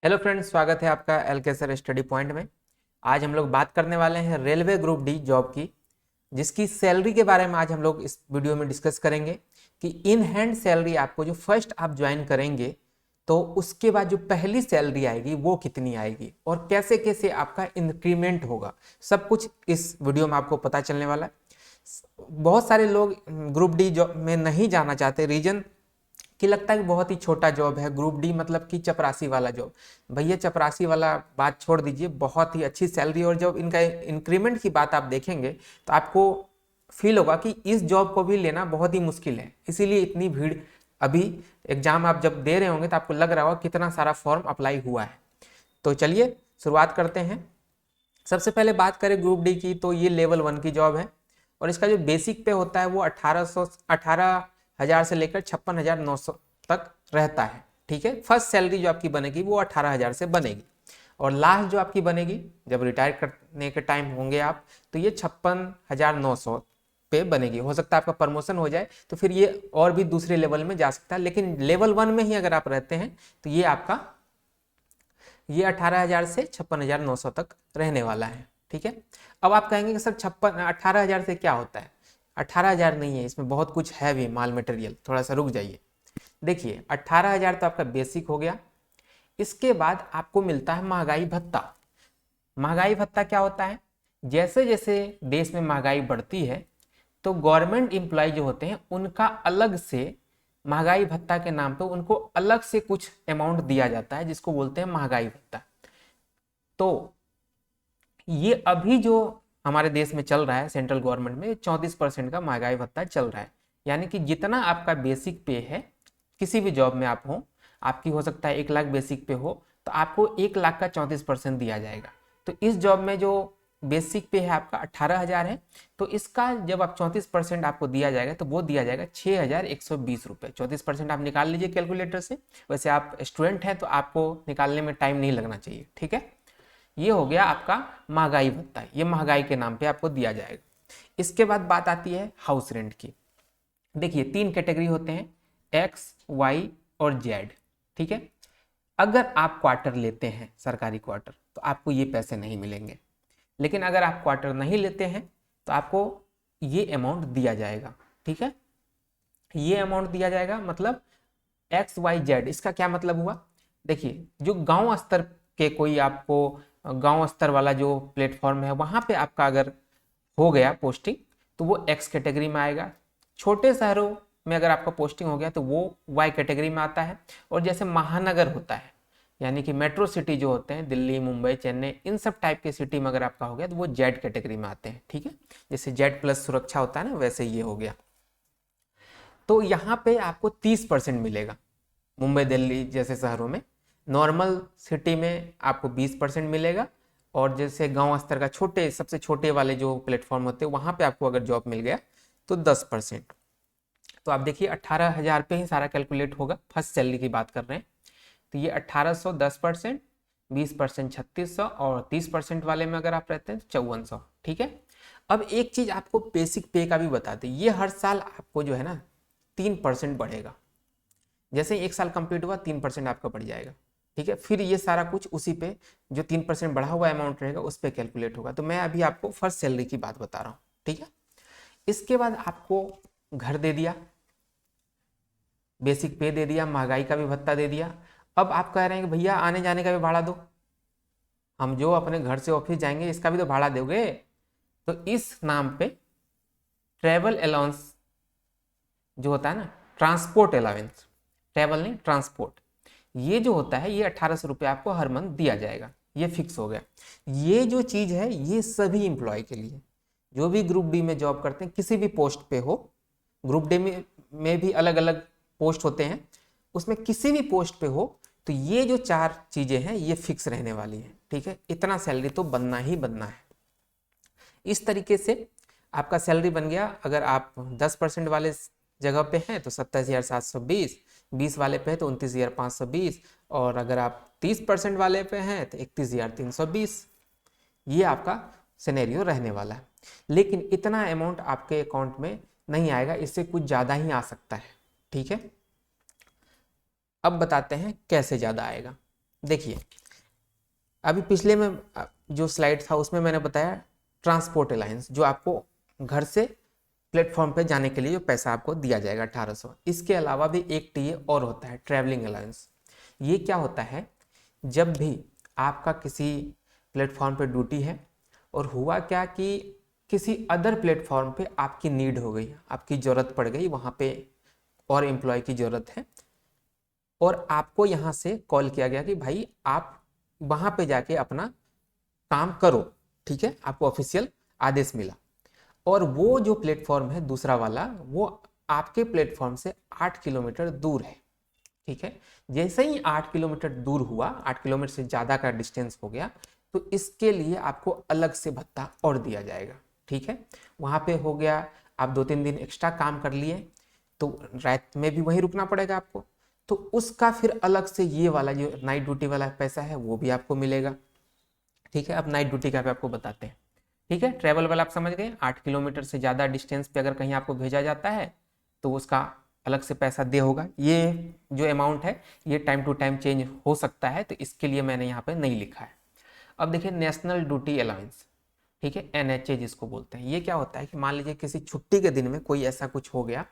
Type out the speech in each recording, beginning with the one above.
Hello friends, स्वागत है आपका एलके सर स्टडी पॉइंट में। आज हम लोग बात करने वाले हैं रेलवे ग्रुप डी जॉब की, जिसकी सैलरी के बारे में आज हम लोग इस वीडियो में डिस्कस करेंगे कि इन हैंड सैलरी आपको जो फर्स्ट आप ज्वाइन करेंगे तो उसके बाद जो पहली सैलरी आएगी वो कितनी आएगी और कैसे कैसे आपका इंक्रीमेंट होगा, सब कुछ इस वीडियो में आपको पता चलने वाला है। बहुत सारे लोग ग्रुप डी जॉब में नहीं जाना चाहते, रीजन कि लगता है कि बहुत ही छोटा जॉब है। ग्रुप डी मतलब कि चपरासी वाला जॉब। भैया चपरासी वाला बात छोड़ दीजिए, बहुत ही अच्छी सैलरी, और जब इनका इंक्रीमेंट की बात आप देखेंगे तो आपको फील होगा कि इस जॉब को भी लेना बहुत ही मुश्किल है, इसीलिए इतनी भीड़। अभी एग्जाम आप जब दे रहे होंगे तो आपको लग रहा होगा कितना सारा फॉर्म अप्लाई हुआ है। तो चलिए शुरुआत करते हैं। सबसे पहले बात करें ग्रुप डी की तो ये लेवल 1 की जॉब है और इसका जो बेसिक पे होता है वो 18,000 से लेकर 56,900 तक रहता है। ठीक है, फर्स्ट सैलरी जो आपकी बनेगी वो 18,000 से बनेगी और लास्ट जो आपकी बनेगी जब रिटायर करने के टाइम होंगे आप तो ये 56,900 पे बनेगी। हो सकता है आपका प्रमोशन हो जाए तो फिर ये और भी दूसरे लेवल में जा सकता है, लेकिन लेवल 1 में ही अगर आप रहते हैं तो ये आपका 18,000 से 56,900 तक रहने वाला है। ठीक है, अब आप कहेंगे कि सर 18,000 से क्या होता है? 18,000 नहीं है, इसमें बहुत कुछ है भी माल मटेरियल। थोड़ा सा रुक जाइए। देखिए 18,000 तो आपका बेसिक हो गया। इसके बाद आपको मिलता है महंगाई भत्ता। महंगाई भत्ता क्या होता है? जैसे जैसे देश में महंगाई बढ़ती है तो गवर्नमेंट एम्प्लॉय जो होते हैं उनका अलग से महंगाई भत्ता के नाम पे उनको अलग से कुछ अमाउंट दिया जाता है, जिसको बोलते हैं महंगाई भत्ता। तो ये अभी जो हमारे देश में चल रहा है सेंट्रल गवर्नमेंट में 34% का महंगाई भत्ता चल रहा है। यानी कि जितना आपका बेसिक पे है, किसी भी जॉब में आप हो, आपकी हो सकता है 1 लाख बेसिक पे हो तो आपको 1 लाख का 34% दिया जाएगा। तो इस जॉब में जो बेसिक पे है आपका 18,000 है, तो इसका जब आप 34% आपको दिया जाएगा तो वो दिया जाएगा 6,120 रुपये। 34% आप निकाल लीजिए कैलकुलेटर से। वैसे आप स्टूडेंट हैं तो आपको निकालने में टाइम नहीं लगना चाहिए। ठीक है, ये हो गया आपका महंगाई भत्ता, ये महंगाई के नाम पे आपको दिया जाएगा। इसके बाद बात आती है हाउस रेंट की। देखिए 3 कैटेगरी होते हैं, एक्स, वाई और जेड। ठीक है, अगर आप क्वार्टर लेते हैं सरकारी क्वार्टर तो आपको ये पैसे नहीं मिलेंगे, लेकिन अगर आप क्वार्टर नहीं लेते हैं तो आपको ये अमाउंट दिया जाएगा। ठीक है, ये अमाउंट दिया जाएगा मतलब एक्स वाई जेड। इसका क्या मतलब हुआ? देखिए जो गांव स्तर के कोई आपको गांव स्तर वाला जो प्लेटफॉर्म है वहां पे आपका अगर हो गया पोस्टिंग तो वो एक्स कैटेगरी में आएगा। छोटे शहरों में अगर आपका पोस्टिंग हो गया तो वो वाई कैटेगरी में आता है। और जैसे महानगर होता है, यानी कि मेट्रो सिटी जो होते हैं, दिल्ली, मुंबई, चेन्नई, इन सब टाइप के सिटी में अगर आपका हो गया तो वो जेड कैटेगरी में आते हैं। ठीक है, जैसे जेड प्लस सुरक्षा होता है ना, वैसे ये हो गया। तो यहाँ पे आपको 30% मिलेगा मुंबई, दिल्ली जैसे शहरों में। नॉर्मल सिटी में आपको 20% मिलेगा और जैसे गांव स्तर का छोटे सबसे छोटे वाले जो प्लेटफॉर्म होते हैं वहां पे आपको अगर जॉब मिल गया तो 10%। तो आप देखिए 18,000 पे ही सारा कैलकुलेट होगा। फर्स्ट सैलरी की बात कर रहे हैं तो ये 1800 10%, 20% 3600 और 30% वाले में अगर आप रहते हैं तो 5400। ठीक है, अब एक चीज आपको बेसिक पे का भी बता दें, ये हर साल आपको जो है ना 3% बढ़ेगा। जैसे ही 1 साल कंप्लीट हुआ 3% आपका बढ़ जाएगा। ठीक है, फिर ये सारा कुछ उसी पे जो 3% बढ़ा हुआ अमाउंट रहेगा उस पर कैलकुलेट होगा। तो मैं अभी आपको फर्स्ट सैलरी की बात बता रहा हूँ। ठीक है, इसके बाद आपको घर दे दिया, बेसिक पे दे दिया, महंगाई का भी भत्ता दे दिया। अब आप कह रहे हैं कि भैया आने जाने का भी भाड़ा दो, हम जो अपने घर से ऑफिस जाएंगे इसका भी तो भाड़ा दोगे। तो इस नाम पे ट्रेवल अलाउंस जो होता है ना, ट्रांसपोर्ट अलाउंस, ट्रेवल नहीं ट्रांसपोर्ट, ये जो होता है ये 1,800 रुपये आपको हर मंथ दिया जाएगा। ये फिक्स हो गया। ये जो चीज है ये सभी इंप्लॉय के लिए, जो भी ग्रुप डी में जॉब करते हैं किसी भी पोस्ट पे हो। ग्रुप डी में भी अलग अलग पोस्ट होते हैं, उसमें किसी भी पोस्ट पे हो तो ये जो 4 चीजें हैं ये फिक्स रहने वाली है। ठीक है, इतना सैलरी तो बनना ही बनना है। इस तरीके से आपका सैलरी बन गया। अगर आप 10% वाले जगह पे हैं तो 27,720, 20 वाले पे है तो 29,520 और अगर आप 30% वाले पे हैं तो 31,320। ये आपका सिनेरियो रहने वाला है। लेकिन इतना अमाउंट आपके अकाउंट में नहीं आएगा, इससे कुछ ज़्यादा ही आ सकता है। ठीक है, अब बताते हैं कैसे ज़्यादा आएगा। देखिए अभी पिछले में जो स्लाइड था उसमें मैंने बताया ट्रांसपोर्ट अलायंस, जो आपको घर से प्लेटफॉर्म पे जाने के लिए जो पैसा आपको दिया जाएगा 1800। इसके अलावा भी एक टीए और होता है ट्रैवलिंग अलायंस। ये क्या होता है, जब भी आपका किसी प्लेटफॉर्म पे ड्यूटी है और हुआ क्या कि किसी अदर प्लेटफॉर्म पे आपकी नीड हो गई, आपकी ज़रूरत पड़ गई, वहाँ पे और एम्प्लॉय की ज़रूरत है और आपको यहाँ से कॉल किया गया कि भाई आप वहाँ पे जाके अपना काम करो, ठीक है, आपको ऑफिशियल आदेश मिला और वो जो प्लेटफॉर्म है दूसरा वाला वो आपके प्लेटफॉर्म से 8 किलोमीटर दूर है, ठीक है। जैसे ही 8 किलोमीटर दूर हुआ, 8 किलोमीटर से ज़्यादा का डिस्टेंस हो गया, तो इसके लिए आपको अलग से भत्ता और दिया जाएगा, ठीक है। वहाँ पे हो गया आप 2-3 दिन एक्स्ट्रा काम कर लिए तो रात में भी वहीं रुकना पड़ेगा आपको, तो उसका फिर अलग से ये वाला जो नाइट ड्यूटी वाला पैसा है वो भी आपको मिलेगा, ठीक है। अब नाइट ड्यूटी का भी आपको बताते हैं, ठीक है। ट्रैवल वाला आप समझ गए, 8 किलोमीटर से ज़्यादा डिस्टेंस पे अगर कहीं आपको भेजा जाता है तो उसका अलग से पैसा दे होगा। ये जो अमाउंट है ये टाइम टू टाइम चेंज हो सकता है, तो इसके लिए मैंने यहाँ पे नहीं लिखा है। अब देखिए नेशनल ड्यूटी अलाउंस, ठीक है, NHA जिसको बोलते हैं। ये क्या होता है कि मान लीजिए किसी छुट्टी के दिन में कोई ऐसा कुछ हो गया,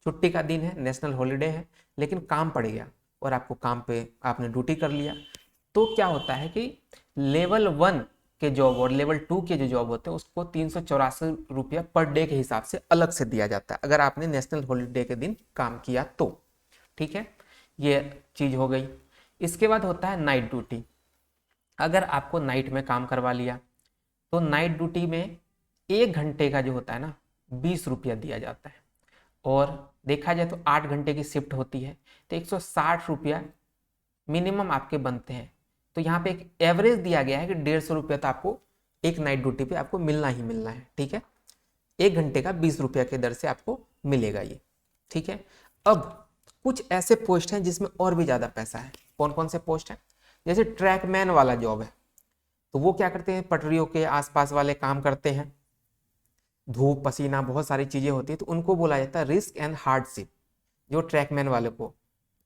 छुट्टी का दिन है, नेशनल हॉलीडे है, लेकिन काम पड़ गया और आपको काम पे आपने ड्यूटी कर लिया, तो क्या होता है कि लेवल 1 के जॉब और लेवल 2 के जो जॉब होते हैं उसको 384 रुपया पर डे के हिसाब से अलग से दिया जाता है अगर आपने नेशनल हॉलीडे के दिन काम किया तो, ठीक है। ये चीज़ हो गई। इसके बाद होता है नाइट ड्यूटी। अगर आपको नाइट में काम करवा लिया तो नाइट ड्यूटी में 1 घंटे का जो होता है ना 20 रुपया दिया जाता है और देखा जाए तो 8 घंटे की शिफ्ट होती है तो 160 रुपया मिनिमम आपके बनते हैं। तो यहाँ पे एक एवरेज दिया गया है कि 150 रुपया तो आपको एक नाइट ड्यूटी पे आपको मिलना ही मिलना है, ठीक है। 1 घंटे का 20 रुपया के दर से आपको मिलेगा ये, ठीक है। अब कुछ ऐसे पोस्ट हैं जिसमें और भी ज़्यादा पैसा है। कौन कौन से पोस्ट हैं, जैसे ट्रैकमैन वाला जॉब है, तो वो क्या करते हैं, पटरियों के आसपास वाले काम करते हैं, धूप पसीना बहुत सारी चीज़ें होती है, तो उनको बोला जाता है रिस्क एंड हार्डशिप। जो ट्रैकमैन वाले को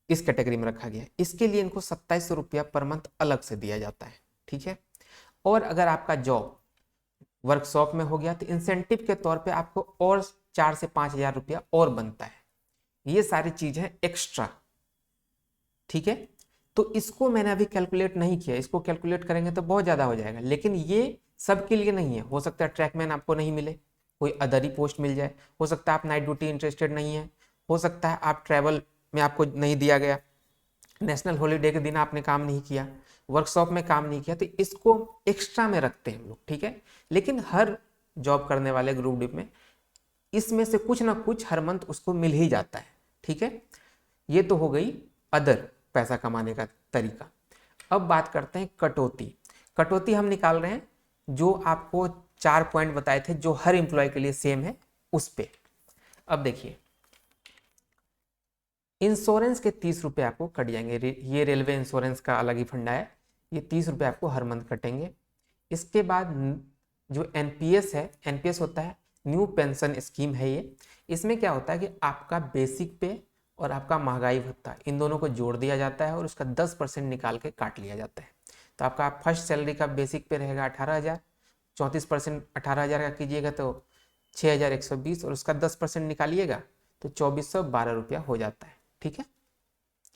इस कैटेगरी में रखा गया है, इसके लिए इनको 2700 रुपया पर मंथ अलग से दिया जाता है, ठीक है। और अगर आपका जॉब वर्कशॉप में हो गया तो इंसेंटिव के तौर पे आपको और 4 से 5 हजार रुपया और बनता है। ये सारी चीज़ है एक्स्ट्रा, ठीक है। तो इसको मैंने अभी कैलकुलेट नहीं किया, इसको कैलकुलेट करेंगे तो बहुत ज़्यादा हो जाएगा, लेकिन ये सबके लिए नहीं है। हो सकता है ट्रैकमैन आपको नहीं मिले, कोई अदर ही पोस्ट मिल जाए, हो सकता है आप नाइट ड्यूटी इंटरेस्टेड नहीं है, हो सकता है आप ट्रैवल में आपको नहीं दिया गया, नेशनल हॉलीडे के दिन आपने काम नहीं किया, वर्कशॉप में काम नहीं किया, तो इसको एक्स्ट्रा में रखते हैं हम लोग, ठीक है। लेकिन हर जॉब करने वाले ग्रुप डी में इसमें से कुछ ना कुछ हर मंथ उसको मिल ही जाता है, ठीक है। ये तो हो गई अदर पैसा कमाने का तरीका। अब बात करते हैं कटौती। कटौती हम निकाल रहे हैं जो आपको 4 पॉइंट बताए थे जो हर एम्प्लॉय के लिए सेम है उस पे। अब देखिए इंश्योरेंस के 30 रुपये आपको कट जाएंगे, ये रेलवे इंश्योरेंस का अलग ही फंडा है, ये 30 रुपये आपको हर मंथ कटेंगे। इसके बाद जो एनपीएस है, एनपीएस होता है न्यू पेंशन स्कीम है ये। इसमें क्या होता है कि आपका बेसिक पे और आपका महंगाई भत्ता इन दोनों को जोड़ दिया जाता है और उसका 10% निकाल के काट लिया जाता है। तो आपका फर्स्ट सैलरी का बेसिक पे रहेगा 18,000, 34% 18,000 का कीजिएगा तो 6,120 और उसका 10% निकालिएगा तो 2,412 रुपया हो जाता है, ठीक है।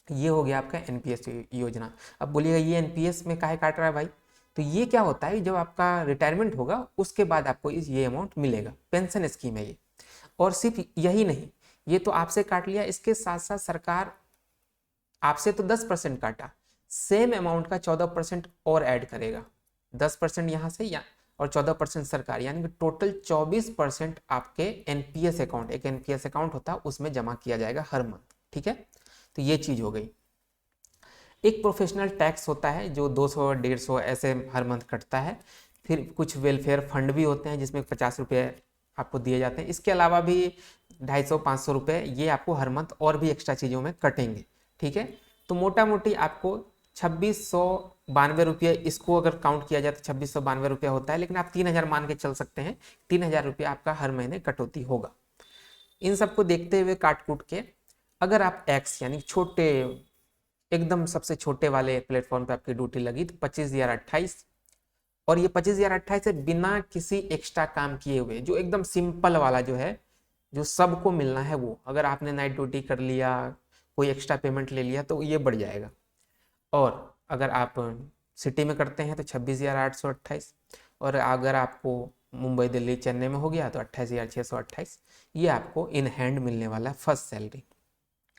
ये हो गया आपका एनपीएस योजना। अब बोलिएगा ये एनपीएस में काहे काट रहा है भाई, तो ये क्या होता है जब आपका रिटायरमेंट होगा उसके बाद आपको ये अमाउंट मिलेगा, पेंशन स्कीम है ये। और सिर्फ यही नहीं, ये तो आपसे काट लिया, इसके साथ साथ सरकार आपसे तो 10% काटा, सेम अमाउंट का 14% और ऐड करेगा, 10% यहाँ से या और 14% सरकार, यानी कि टोटल 24% आपके एनपीएस अकाउंट, एक एनपीएस अकाउंट होता है उसमें जमा किया जाएगा हर मंथ, ठीक है। तो ये चीज़ हो गई। एक प्रोफेशनल टैक्स होता है जो 200-150 ऐसे हर मंथ कटता है। फिर कुछ वेलफेयर फंड भी होते हैं जिसमें 50 रुपये आपको दिए जाते हैं। इसके अलावा भी 250-500 रुपये ये आपको हर मंथ और भी एक्स्ट्रा चीज़ों में कटेंगे, ठीक है। तो मोटा मोटी आपको 2692 रुपये, इसको अगर काउंट किया जाए तो 2692 रुपया होता है, लेकिन आप 3,000 मान के चल सकते हैं, 3,000 रुपया आपका हर महीने कटौती होगा। इन सबको देखते हुए काट कूट के अगर आप एक्स यानी छोटे एकदम सबसे छोटे वाले प्लेटफॉर्म पे आपकी ड्यूटी लगी तो 25,028। और ये 25,028 है बिना किसी एक्स्ट्रा काम किए हुए, जो एकदम सिंपल वाला जो है, जो सबको मिलना है वो। अगर आपने नाइट ड्यूटी कर लिया, कोई एक्स्ट्रा पेमेंट ले लिया तो ये बढ़ जाएगा। और अगर आप सिटी में करते हैं तो 26,828। और अगर आपको मुंबई दिल्ली चेन्नई में हो गया तो 28,628। ये आपको इन हैंड मिलने वाला फर्स्ट सैलरी।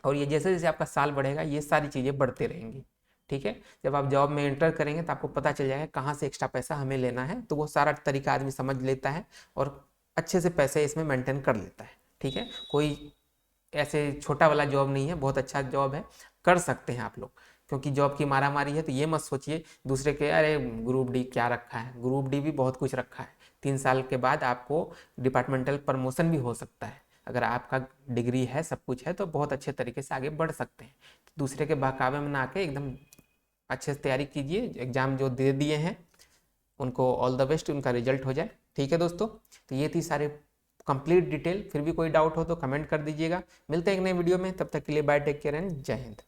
और ये जैसे जैसे आपका साल बढ़ेगा ये सारी चीज़ें बढ़ते रहेंगी, ठीक है। जब आप जॉब में एंटर करेंगे तो आपको पता चल जाएगा कहाँ से एक्स्ट्रा पैसा हमें लेना है, तो वो सारा तरीका आदमी समझ लेता है और अच्छे से पैसे इसमें मेंटेन कर लेता है, ठीक है। कोई ऐसे छोटा वाला जॉब नहीं है, बहुत अच्छा जॉब है, कर सकते हैं आप लोग। क्योंकि जॉब की मारा मारी है तो ये मत सोचिए दूसरे के अरे ग्रुप डी क्या रखा है, ग्रुप डी भी बहुत कुछ रखा है। 3 साल के बाद आपको डिपार्टमेंटल प्रमोशन भी हो सकता है। अगर आपका डिग्री है, सब कुछ है, तो बहुत अच्छे तरीके से आगे बढ़ सकते हैं। दूसरे के बहकावे में ना आके एकदम अच्छे से तैयारी कीजिए। एग्ज़ाम जो दे दिए हैं उनको ऑल द बेस्ट, उनका रिजल्ट हो जाए, ठीक है दोस्तों। तो ये थी सारे कंप्लीट डिटेल। फिर भी कोई डाउट हो तो कमेंट कर दीजिएगा। मिलते हैं एक नए वीडियो में, तब तक के लिए बाय, टेक केयर एंड जय हिंद।